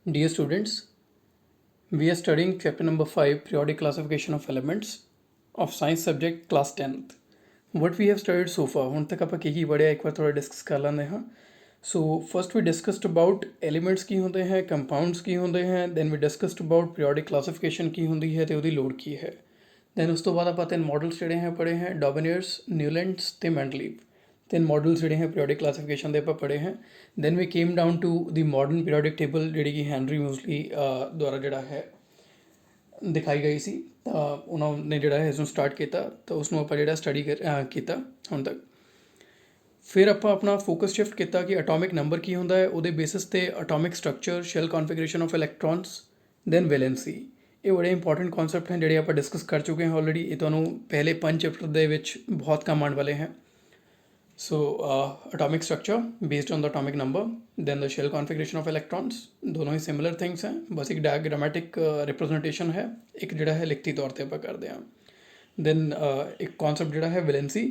Dear students, we are studying chapter number 5, periodic classification of elements of science subject class 10th. What we have studied so far, ਹੁਣ ਤੱਕ ਆਪਾਂ ਕੀ ਪੜ੍ਹਿਆ ਇੱਕ ਵਾਰ ਥੋੜਾ discuss ਕਰ ਲੈਂਦੇ ਹਾਂ. So first we discussed about elements ਕੀ ਹੁੰਦੇ ਹੈ, compounds ਕੀ ਹੁੰਦੇ ਹੈ, then we discussed about periodic classification ਕੀ ਹੁੰਦੀ ਹੈ ਤੇ ਉਹਦੀ ਲੋੜ ਕੀ ਹੈ. Then ਉਸ ਤੋਂ ਬਾਅਦ ਆਪਾਂ ਤਿੰਨ ਮਾਡਲਸ ਜਿਹੜੇ ਹੈ ਪੜ੍ਹੇ ਹੈ, ਡੋਬਨੇਅਰਸ, ਨਿਊਲੈਂਡਸ ਤੇ ਮੈਂਡਲੀਵ. ਤਿੰਨ ਮਾਡਲਸ ਜਿਹੜੇ ਹੈ ਪੀਰੀਓਡਿਕ ਕਲਾਸੀਫਿਕੇਸ਼ਨ ਦੇ ਆਪਾਂ ਪੜ੍ਹੇ ਹੈ. Then we came down to the modern periodic table ਜਿਹੜੀ ਕਿ ਹੈਨਰੀ ਮੂਸਲੀ ਦੁਆਰਾ ਜਿਹੜਾ ਹੈ ਦਿਖਾਈ ਗਈ ਸੀ. ਤਾਂ ਉਹਨਾਂ ਨੇ ਜਿਹੜਾ ਹੈ ਇਸ ਨੂੰ ਸਟਾਰਟ ਕੀਤਾ ਤਾਂ ਉਸ ਨੂੰ ਆਪਾਂ ਜਿਹੜਾ ਸਟੱਡੀ ਕੀਤਾ ਹੁਣ ਤੱਕ. ਫਿਰ ਆਪਾਂ ਆਪਣਾ ਫੋਕਸ ਸ਼ਿਫਟ ਕੀਤਾ ਕਿ ਐਟੋਮਿਕ ਨੰਬਰ ਕੀ ਹੁੰਦਾ ਹੈ, ਉਹਦੇ ਬੇਸਿਸ 'ਤੇ atomic structure, shell configuration of electrons, then valency. ਇਹ ਬੜੇ ਇੰਪੋਰਟੈਂਟ ਕਨਸੈਪਟ ਹਨ ਜਿਹੜੇ ਆਪਾਂ ਡਿਸਕਸ ਕਰ ਚੁੱਕੇ ਹਾਂ ਆਲਰੇਡੀ. ਇਹ ਤੁਹਾਨੂੰ ਪਹਿਲੇ 5 ਚੈਪਟਰ ਦੇ ਵਿੱਚ ਬਹੁਤ ਕੰਮ ਆਉਣ ਵਾਲੇ ਹੈ. So atomic structure based on the atomic number, then the shell configuration of electrons, दोनों ही similar things हैं, बस एक diagrammatic representation है, एक ਜਿਹੜਾ ਹੈ ਲਿਖਤੀ ਤੌਰ 'ਤੇ ਆਪਾਂ ਕਰਦੇ ਹਾਂ. then ਇੱਕ concept ਜਿਹੜਾ ਹੈ valency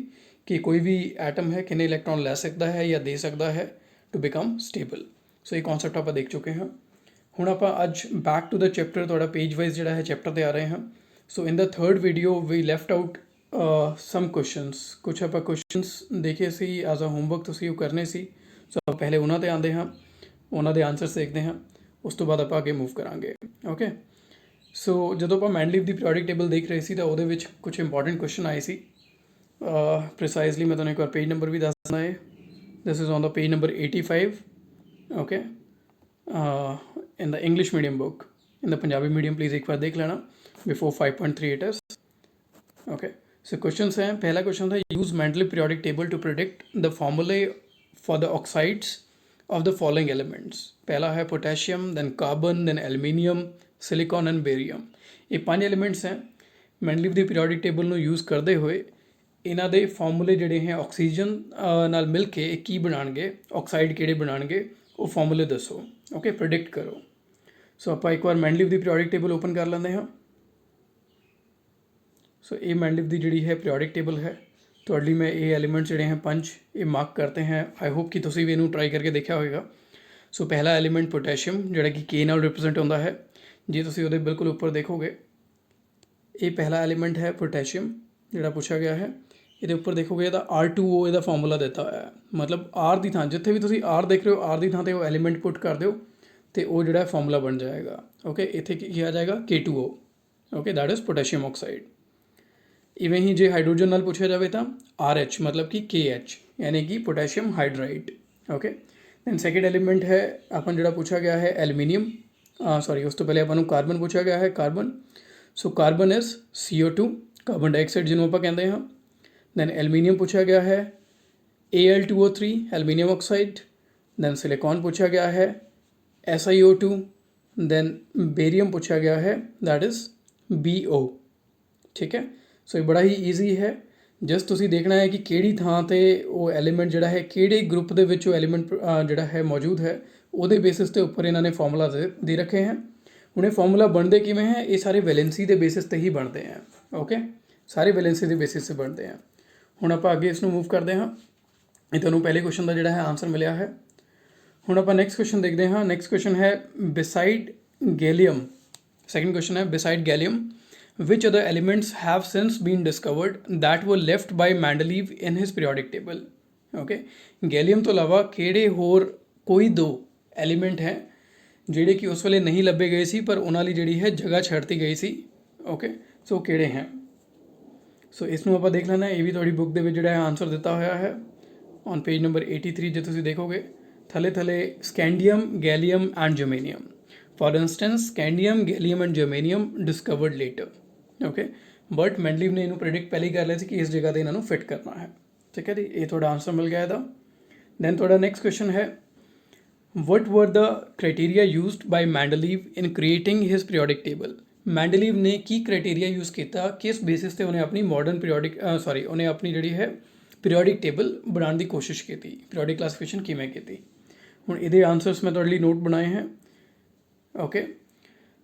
ਕਿ ਕੋਈ ਵੀ ਐਟਮ ਹੈ ਕਿੰਨੇ ਇਲੈਕਟ੍ਰੋਨ ਲੈ ਸਕਦਾ ਹੈ ਜਾਂ ਦੇ ਸਕਦਾ ਹੈ to become stable. so ਇਹ concept ਆਪਾਂ ਦੇਖ ਚੁੱਕੇ ਹਾਂ. ਹੁਣ ਆਪਾਂ ਅੱਜ back to the chapter ਤੁਹਾਡਾ page wise ਜਿਹੜਾ ਹੈ ਚੈਪਟਰ 'ਤੇ ਆ ਰਹੇ ਹਾਂ. so in the third video we left out some questions. ਕੁਛ ਆਪਾਂ ਕੁਐਸਚਨਸ ਦੇਖੇ ਸੀ ਐਜ਼ ਅ ਹੋਮਵਰਕ, ਤੁਸੀਂ ਉਹ ਕਰਨੇ ਸੀ. ਸੋ ਪਹਿਲੇ ਉਹਨਾਂ 'ਤੇ ਆਉਂਦੇ ਹਾਂ, ਉਹਨਾਂ ਦੇ ਆਨਸਰਸ ਦੇਖਦੇ ਹਾਂ, ਉਸ ਤੋਂ ਬਾਅਦ ਆਪਾਂ ਅੱਗੇ ਮੂਵ ਕਰਾਂਗੇ. ਓਕੇ, ਸੋ ਜਦੋਂ ਆਪਾਂ ਮੈਂਡਲੀਵ ਦੀ ਪੀਰੀਓਡਿਕ ਟੇਬਲ ਦੇਖ ਰਹੇ ਸੀ ਤਾਂ ਉਹਦੇ ਵਿੱਚ ਕੁਛ ਇੰਪੋਰਟੈਂਟ ਕੁਐਸਚਨ ਆਏ ਸੀ. ਪ੍ਰੀਸਾਈਜ਼ਲੀ ਮੈਂ ਤੁਹਾਨੂੰ ਇੱਕ ਵਾਰ ਪੇਜ ਨੰਬਰ ਵੀ ਦੱਸ ਦਿੰਦਾ ਹੈ. This is on the page number 85. Okay, in the English medium book. In the Punjabi medium please ਇੱਕ ਵਾਰ ਦੇਖ ਲੈਣਾ before 5.3 it is. Okay, so question हैं. पहला क्वेश्चन था use Mendeleev periodic table to predict the formulae for the oxides of the following elements. पहला है potassium, then carbon, then aluminium, silicon and barium. ये 5 एलिमेंट्स हैं. मैंडलीव ਦੀ ਪੀਰੀਓਡਿਕ ਟੇਬਲ ਨੂੰ use ਕਰਦੇ ਹੋਏ ਇਹਨਾਂ ਦੇ ਫਾਰਮੂਲੇ ਜਿਹੜੇ ਹੈ ਆਕਸੀਜਨ ਨਾਲ ਮਿਲ ਕੇ ਇਹ ਕੀ ਬਣਾਉਣਗੇ, ਆਕਸਾਈਡ ਕਿਹੜੇ ਬਣਾਉਣਗੇ, ਉਹ ਫਾਰਮੂਲੇ ਦੱਸੋ. ਓਕੇ, ਪ੍ਰੈਡਿਕਟ ਕਰੋ. ਸੋ ਆਪਾਂ ਇੱਕ ਵਾਰ ਮੈਂਡਲੀਵ ਦੀ ਪੀਰੀਓਡਿਕ ਟੇਬਲ ਓਪਨ ਕਰ ਲੈਂਦੇ ਹਾਂ. सो ये मैंडलीव की जी है पीरियोडिक टेबल है. थोड़े लिए मैं ये एलिमेंट्स जोड़े हैं 5 ये मार्क करते हैं. आई होप कि तुम भी इनू ट्राई करके देखा होगा. सो पहला एलिमेंट पोटेशियम जोड़ा कि के नाल रिप्रजेंट होता है. जे तुम वो बिल्कुल ऊपर देखोगे ये पहला एलिमेंट है पोटेशियम जोड़ा पूछा गया है. ये ऊपर देखोगे तो R2O इसका फॉर्मूला दिता है. मतलब R की थां जिथे भी तुम R देख रहे हो R की थां वो एलिमेंट पुट कर दो तो वो जोड़ा फॉर्मूला बन जाएगा. ओके, इतने की आ जाएगा K2O. Okay, that is potassium oxide. इवें ही जो हाइड्रोजन नाल पूछा जाए तो RH मतलब कि KH यानी कि potassium hydride. Okay, then second element है अपन जो पूछा गया है एल्यूमीनियम. सॉरी, उस तो पहले अपन कार्बन पूछा गया है carbon. So carbon is CO2 carbon dioxide जिन्होंने आप कहते हैं. दैन एल्यूमीनियम पूछा गया है Al2O3 aluminium oxide. Then silicon पूछा गया है SiO2. दैन बेरियम पूछा गया है दैट इज़ BO. ठीक है, सो ये बड़ा ही ईजी है. जस्ट तुसी देखना है कि किहड़ी थां ते वो एलीमेंट जिहड़ा है किहड़े ग्रुप दे विच वो एलीमेंट जिहड़ा है मौजूद है उहदे बेसिस ते उपर इन्होंने फॉर्मूला दे रखे हैं. हुण ये फॉर्मूला बनते किवें हैं, ये सारे वैलेंसी के बेसिस ते ही बनते हैं. ओके, सारे वैलेंसी के बेसिस से बनते हैं. हुण आपां अगे इसनूं मूव करते हैं. ये तुहानूं पहले क्वेश्चन का जिहड़ा है आंसर मिलिया है. हुण आपां नैक्सट क्वेश्चन देखते हैं. नैक्सट क्वेश्चन है बिसाइड गैलियम. सैकेंड क्वेश्चन है beside gallium which other elements have since been discovered that were left by Mendeleev in his periodic table. okay, gallium तो अलावा किहड़े होर कोई दो एलीमेंट हैं जिहड़े कि उस वेले नहीं लभे गए सी पर उन्हां लई जिहड़ी है जगह छड्डती गई सी. ओके, सो किहड़े हैं. सो इसनूं आपां देख लैना. ये भी तुहाडी बुक दे विच जिहड़ा आंसर दिता होया है ऑन पेज नंबर 83. जे तुसीं देखोगे थले थले scandium, gallium and germanium. For instance scandium, gallium and germanium discovered letter. Okay, but Mendeleev ने इन्हों प्रेडिक्ट पहले ही कर लिया कि इस जगह पर इन्हों फिट करना है. ठीक है जी, ये थोड़ा आंसर मिल गया था. दैन थोड़ा नैक्सट क्वेश्चन है what were the criteria used by Mendeleev in creating his periodic table. Mendeleev ने की क्राइटेरिया यूज़ किया, किस बेसिस से उन्हें अपनी मॉडर्न पीरियोडिक उन्हें अपनी जी है पीरियोडिक टेबल बनाने की कोशिश की थी, पीरियोडिक क्लासिफिकेशन किमें की. हुण इहदे आंसर्स मैं तुहाडे लई नोट बनाए हैं. ओके,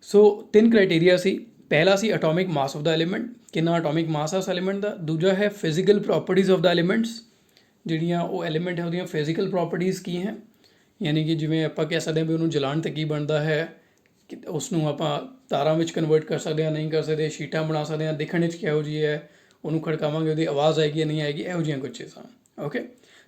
सो 3 क्राइटेरिया सी. पहला सी atomic mass of the element, कितना एटॉमिक मास है उस एलीमेंट का. दूजा है physical properties of the elements, जिहड़ियां वो एलीमेंट है उहदियां फिजिकल प्रॉपर्टीज़ की हैं, यानी कि जिवें आपां कह सकते हैं भी उन्होंने जलाण ते की बनता है, ਕਿ ਉਸ ਨੂੰ ਆਪਾਂ ਤਾਰਾਂ ਵਿੱਚ ਕਨਵਰਟ ਕਰ ਸਕਦੇ ਹਾਂ, ਨਹੀਂ ਕਰ ਸਕਦੇ, ਸ਼ੀਟਾਂ ਬਣਾ ਸਕਦੇ ਹਾਂ, ਦਿਖਣ ਵਿੱਚ ਕਿਹੋ ਜਿਹੀ ਹੈ, ਉਹਨੂੰ ਖੜਕਾਵਾਂਗੇ ਉਹਦੀ ਆਵਾਜ਼ ਆਏਗੀ ਜਾਂ ਨਹੀਂ ਆਏਗੀ, ਇਹੋ ਜਿਹੀਆਂ ਕੁਝ ਚੀਜ਼ਾਂ। ਓਕੇ,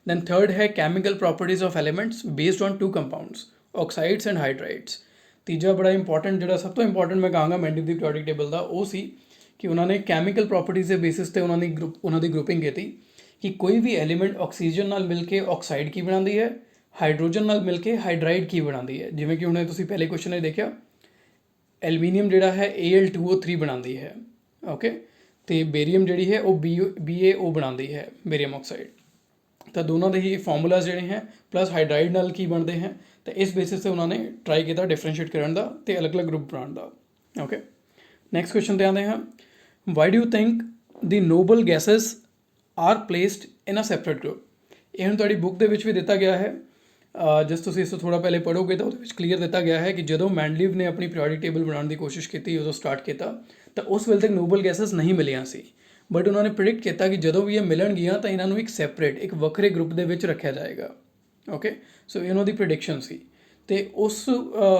ਦੈਨ ਥਰਡ ਹੈ chemical properties of elements based on 2 compounds, oxides and hydrides. ਤੀਜਾ ਬੜਾ ਇੰਪੋਰਟੈਂਟ, ਜਿਹੜਾ ਸਭ ਤੋਂ ਇੰਪੋਰਟੈਂਟ ਮੈਂ ਕਹਾਂਗਾ ਮੈਂਡਲੀਵ ਦੀ ਪੀਰੀਓਡਿਕ ਟੇਬਲ ਦਾ, ਉਹ ਸੀ ਕਿ ਉਹਨਾਂ ਨੇ ਕੈਮੀਕਲ ਪ੍ਰੋਪਰਟੀਜ਼ ਦੇ ਬੇਸਿਸ ਤੇ ਉਹਨਾਂ ਦੀ ਗਰੁੱਪਿੰਗ ਕੀਤੀ ਕਿ ਕੋਈ ਵੀ ਐਲੀਮੈਂਟ ਆਕਸੀਜਨ ਨਾਲ ਮਿਲ ਕੇ ਆਕਸਾਈਡ ਕੀ ਬਣਾਉਂਦੀ ਹੈ, ਹਾਈਡਰੋਜਨ ਨਾਲ ਮਿਲ ਕੇ ਹਾਈਡਰਾਈਡ ਕੀ ਬਣਾਉਂਦੀ ਹੈ। ਜਿਵੇਂ ਕਿ ਹੁਣੇ ਤੁਸੀਂ ਪਹਿਲੇ ਕੁਐਸਚਨ ਵਿੱਚ ਦੇਖਿਆ, ਐਲੂਮੀਨੀਅਮ ਜਿਹੜਾ ਹੈ Al2O3 ਬਣਾਉਂਦੀ ਹੈ। ਓਕੇ, ਤੇ ਬੇਰੀਅਮ ਜਿਹੜੀ ਹੈ ਉਹ BaO ਬਣਾਉਂਦੀ ਹੈ, ਬੇਰੀਅਮ ਆਕਸਾਈਡ। ਤਾਂ ਦੋਨਾਂ ਦੇ ਹੀ ਫਾਰਮੂਲਾਜ਼ ਜਿਹੜੇ ਹੈ ਪਲੱਸ ਹਾਈਡਰਾਈਡ ਨਾਲ ਕੀ ਬਣਦੇ ਹੈ, ਤਾਂ ਇਸ ਬੇਸਿਸ 'ਤੇ ਉਹਨਾਂ ਨੇ ਟਰਾਈ ਕੀਤਾ ਡਿਫਰੈਂਸ਼ੀਏਟ ਕਰਨ ਦਾ ਅਤੇ ਅਲੱਗ-ਅਲੱਗ ਗਰੁੱਪ ਬਣਾਉਣ ਦਾ। ਓਕੇ, ਨੈਕਸਟ ਕੁਐਸਚਨ 'ਤੇ ਆਉਂਦੇ ਹਾਂ। Why do you think the noble gases are placed in a separate group. ਇਹ ਹੁਣ ਤੁਹਾਡੀ ਬੁੱਕ ਦੇ ਵਿੱਚ ਵੀ ਦਿੱਤਾ ਗਿਆ ਹੈ, ਜਿਸ ਤੁਸੀਂ ਇਸ ਤੋਂ ਥੋੜ੍ਹਾ ਪਹਿਲੇ ਪੜ੍ਹੋਗੇ ਤਾਂ ਉਹਦੇ ਵਿੱਚ ਕਲੀਅਰ ਦਿੱਤਾ ਗਿਆ ਹੈ ਕਿ ਜਦੋਂ ਮੈਂਡਲੀਵ ਨੇ ਆਪਣੀ ਪੀਰੀਓਡਿਕ ਟੇਬਲ ਬਣਾਉਣ ਦੀ ਕੋਸ਼ਿਸ਼ ਕੀਤੀ, ਉਦੋਂ ਸਟਾਰਟ ਕੀਤਾ, ਤਾਂ ਉਸ ਵੇਲੇ ਤੱਕ ਨੋਬਲ ਗੈਸਸ ਨਹੀਂ ਮਿਲੀਆਂ ਸੀ। ਬਟ ਉਹਨਾਂ ਨੇ ਪ੍ਰਿਡਿਕਟ ਕੀਤਾ ਕਿ ਜਦੋਂ ਵੀ ਇਹ ਮਿਲਣਗੀਆਂ ਤਾਂ ਇਹਨਾਂ ਨੂੰ ਇੱਕ ਸੈਪਰੇਟ, ਇੱਕ ਵੱਖਰੇ ਗਰੁੱਪ ਦੇ ਵਿੱਚ ਰੱਖਿਆ ਜਾਏਗਾ। ਓਕੇ, ਸੋ ਇਹ ਉਹਨਾਂ ਦੀ ਪ੍ਰਿਡਿਕਸ਼ਨ ਸੀ। ਅਤੇ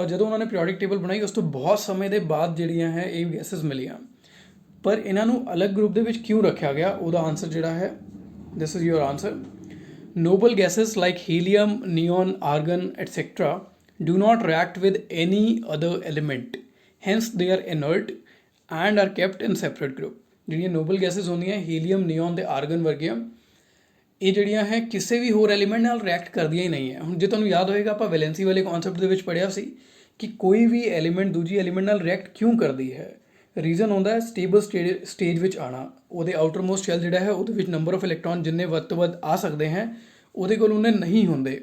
ਜਦੋਂ ਉਹਨਾਂ ਨੇ ਪੀਰੀਓਡਿਕ ਟੇਬਲ ਬਣਾਈ, ਉਸ ਤੋਂ ਬਹੁਤ ਸਮੇਂ ਦੇ ਬਾਅਦ ਜਿਹੜੀਆਂ ਹੈ ਇਹ ਗੈਸਸ ਮਿਲੀਆਂ। ਪਰ ਇਹਨਾਂ ਨੂੰ ਅਲੱਗ ਗਰੁੱਪ ਦੇ ਵਿੱਚ ਕਿਉਂ ਰੱਖਿਆ ਗਿਆ, ਉਹਦਾ ਆਨਸਰ ਜਿਹੜਾ ਹੈ, this is your answer. Noble gases like helium, neon, argon, etc. do not react with any other element. Hence, they are inert and are kept in separate group. ਜਿਹੜੀਆਂ ਨੋਬਲ ਗੈਸਿਸ ਹੁੰਦੀਆਂ helium, neon ਅਤੇ organ ਵਰਗੀਆਂ, ਇਹ ਜਿਹੜੀਆਂ ਹੈ ਕਿਸੇ ਵੀ ਹੋਰ element ਨਾਲ ਰਿਐਕਟ ਕਰਦੀਆਂ ਹੀ ਨਹੀਂ ਹੈ। ਹੁਣ ਜੇ ਤੁਹਾਨੂੰ ਯਾਦ ਹੋਏਗਾ, ਆਪਾਂ ਵੈਲੈਂਸੀ ਵਾਲੇ ਕਨਸੈਪਟ ਦੇ ਵਿੱਚ ਪੜ੍ਹਿਆ ਸੀ ਕਿ ਕੋਈ ਵੀ ਐਲੀਮੈਂਟ ਦੂਜੀ ਐਲੀਮੈਂਟ ਨਾਲ ਰਿਐਕਟ ਕਿਉਂ ਕਰਦੀ ਹੈ। ਰੀਜ਼ਨ ਹੁੰਦਾ ਹੈ ਸਟੇਬਲ ਸਟੇਜ ਵਿੱਚ ਆਉਣਾ। ਉਹਦੇ ਆਊਟਰ ਮੋਸਟ ਸ਼ੈਲ ਜਿਹੜਾ ਹੈ ਉਹਦੇ ਵਿੱਚ ਨੰਬਰ ਆਫ ਇਲੈਕਟ੍ਰੋਨ ਜਿੰਨੇ ਵੱਧ ਤੋਂ ਵੱਧ ਆ ਸਕਦੇ ਹੈ, ਉਹਦੇ ਕੋਲ ਉਹਨੇ ਨਹੀਂ ਹੁੰਦੇ,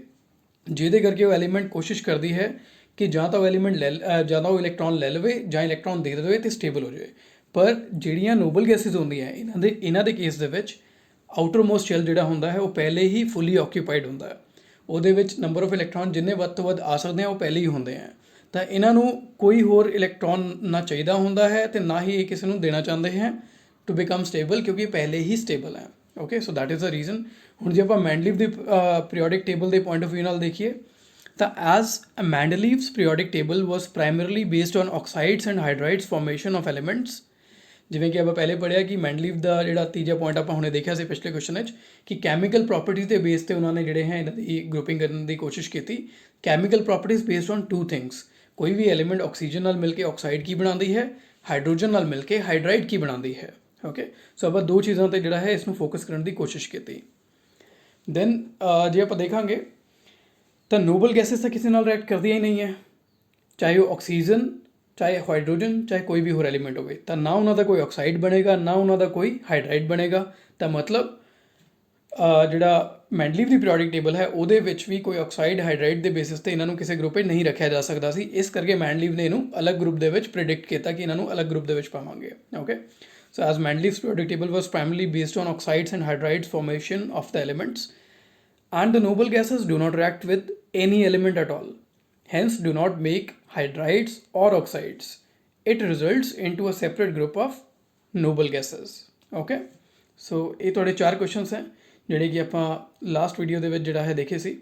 ਜਿਹਦੇ ਕਰਕੇ ਉਹ ਐਲੀਮੈਂਟ ਕੋਸ਼ਿਸ਼ ਕਰਦੀ ਹੈ ਕਿ ਜਾਂ ਤਾਂ ਉਹ ਐਲੀਮੈਂਟ ਜਾਂ ਤਾਂ ਉਹ ਇਲੈਕਟ੍ਰੋਨ ਲੈ ਲਵੇ ਜਾਂ ਇਲੈਕਟ੍ਰੋਨ ਦੇ ਦੇਵੇ ਅਤੇ ਸਟੇਬਲ ਹੋ ਜਾਵੇ। ਪਰ ਜਿਹੜੀਆਂ ਨੋਬਲ ਗੈਸਿਸ ਹੁੰਦੀਆਂ ਇਹਨਾਂ ਦੇ ਕੇਸ ਦੇ ਵਿੱਚ ਆਊਟਰ ਮੋਸਟ ਸ਼ੈਲ ਜਿਹੜਾ ਹੁੰਦਾ ਹੈ ਉਹ ਪਹਿਲੇ ਹੀ ਫੁੱਲੀ ਆਕਿਊਪਾਈਡ ਹੁੰਦਾ ਹੈ। ਉਹਦੇ ਵਿੱਚ ਨੰਬਰ ਆਫ ਇਲੈਕਟ੍ਰੋਨ ਜਿੰਨੇ ਵੱਧ ਤੋਂ ਵੱਧ ਆ ਸਕਦੇ ਆ ਉਹ ਪਹਿਲੇ ਹੀ ਹੁੰਦੇ ਆ। ਤਾਂ ਇਹਨਾਂ ਨੂੰ ਕੋਈ ਹੋਰ ਇਲੈਕਟ੍ਰੋਨ ਨਾ ਚਾਹੀਦਾ ਹੁੰਦਾ ਹੈ ਅਤੇ ਨਾ ਹੀ ਇਹ ਕਿਸੇ ਨੂੰ ਦੇਣਾ ਚਾਹੁੰਦੇ ਹੈ ਟੂ ਬਿਕਮ ਸਟੇਬਲ, ਕਿਉਂਕਿ ਪਹਿਲੇ ਹੀ ਸਟੇਬਲ ਹੈ। Okay, so that is the reason. ਹੁਣ ਜੇ ਆਪਾਂ ਮੈਂਡਲੀਵ ਦੀ ਪੀਰੀਓਡਿਕ ਟੇਬਲ ਦੇ ਪੁਆਇੰਟ ਆਫ ਵਿਊ ਨਾਲ ਦੇਖੀਏ ਤਾਂ as Mendeleev's periodic table was primarily based on oxides and hydrides formation of elements. ਜਿਵੇਂ ਕਿ ਆਪਾਂ ਪਹਿਲੇ ਪੜ੍ਹਿਆ ਕਿ ਮੈਂਡਲੀਵ ਦਾ ਜਿਹੜਾ ਤੀਜਾ ਪੁਆਇੰਟ ਆਪਾਂ ਹੁਣੇ ਦੇਖਿਆ ਸੀ ਪਿਛਲੇ ਕੁਐਸਚਨ ਵਿੱਚ ਕਿ ਕੈਮੀਕਲ ਪ੍ਰੋਪਰਟੀਜ਼ ਦੇ ਬੇਸ 'ਤੇ ਉਹਨਾਂ ਨੇ ਜਿਹੜੇ ਹੈ ਇਹਨਾਂ ਦੀ ਗਰੁੱਪਿੰਗ ਕਰਨ ਦੀ ਕੋਸ਼ਿਸ਼ ਕੀਤੀ। Chemical properties based on 2 things, ਕੋਈ ਵੀ ਐਲੀਮੈਂਟ ਆਕਸੀਜਨ ਨਾਲ ਮਿਲ ਕੇ ਆਕਸਾਈਡ ਕੀ ਬਣਾਉਂਦੀ ਹੈ, ਹਾਈਡਰੋਜਨ ਨਾਲ ਮਿਲ ਕੇ ਹਾਈਡਰਾਈਡ ਕੀ ਬਣਾਉਂਦੀ ਹੈ। ਓਕੇ, ਸੋ ਆਪਾਂ 2 ਚੀਜ਼ਾਂ 'ਤੇ ਜਿਹੜਾ ਹੈ ਇਸ ਨੂੰ ਫੋਕਸ ਕਰਨ ਦੀ ਕੋਸ਼ਿਸ਼ ਕੀਤੀ। ਦੈਨ ਜੇ ਆਪਾਂ ਦੇਖਾਂਗੇ ਤਾਂ ਨੋਬਲ ਗੈਸਿਸ ਤਾਂ ਕਿਸੇ ਨਾਲ ਰਿਐਕਟ ਕਰਦੀਆਂ ਹੀ ਨਹੀਂ ਹੈ, ਚਾਹੇ ਉਹ ਆਕਸੀਜਨ, ਚਾਹੇ ਹਾਈਡਰੋਜਨ, ਚਾਹੇ ਕੋਈ ਵੀ ਹੋਰ ਐਲੀਮੈਂਟ ਹੋਵੇ। ਤਾਂ ਨਾ ਉਹਨਾਂ ਦਾ ਕੋਈ ਆਕਸਾਈਡ ਬਣੇਗਾ, ਨਾ ਉਹਨਾਂ ਦਾ ਕੋਈ ਹਾਈਡਰਾਈਡ ਬਣੇਗਾ। ਤਾਂ ਮਤਲਬ ਜਿਹੜਾ ਮੈਂਡਲੀਵ ਦੀ ਪੀਰੀਓਡਿਕ ਟੇਬਲ ਹੈ ਉਹਦੇ ਵਿੱਚ ਵੀ ਕੋਈ ਆਕਸਾਈਡ ਹਾਈਡਰਾਈਡ ਦੇ ਬੇਸਿਸ 'ਤੇ ਇਹਨਾਂ ਨੂੰ ਕਿਸੇ ਗਰੁੱਪ ਵਿੱਚ ਨਹੀਂ ਰੱਖਿਆ ਜਾ ਸਕਦਾ ਸੀ। ਇਸ ਕਰਕੇ ਮੈਂਡਲੀਵ ਨੇ ਇਹਨੂੰ ਅਲੱਗ ਗਰੁੱਪ ਦੇ ਵਿੱਚ ਪ੍ਰਿਡਿਕਟ ਕੀਤਾ ਕਿ ਇਹਨਾਂ ਨੂੰ ਅਲੱਗ ਗਰੁੱਪ ਦੇ ਵਿੱਚ ਪਾਵਾਂਗੇ। Okay, so as Mendeleev's periodic table was primarily based on oxides and hydrides formation of the elements, and the noble gases do not react with any element at all, hence do not make hydrides or oxides. It results into a separate group of noble gases. Okay, so ਇਹ ਤੁਹਾਡੇ 4 questions ਹੈ ਜਿਹੜੇ ਕਿ ਆਪਾਂ last video ਦੇ ਵਿੱਚ ਜਿਹੜਾ ਹੈ ਦੇਖੇ ਸੀ।